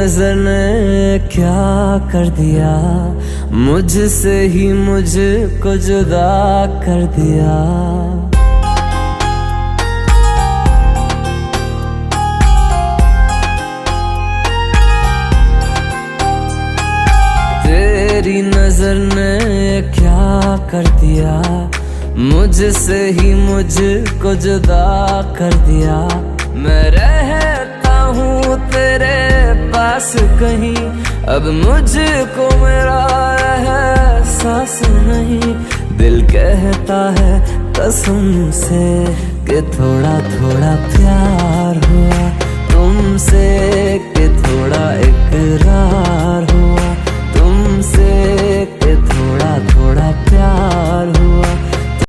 नजर ने क्या कर दिया, मुझसे ही मुझको जुदा कर दिया। तेरी नजर ने क्या कर दिया, मुझसे ही मुझको जुदा कर दिया। मैं रहता हूँ तेरे पास कहीं, अब मुझको मेरा एहसास नहीं। दिल कहता है कसम से कि थोड़ा थोड़ा प्यार हुआ तुमसे, कि थोड़ा इकरार हुआ।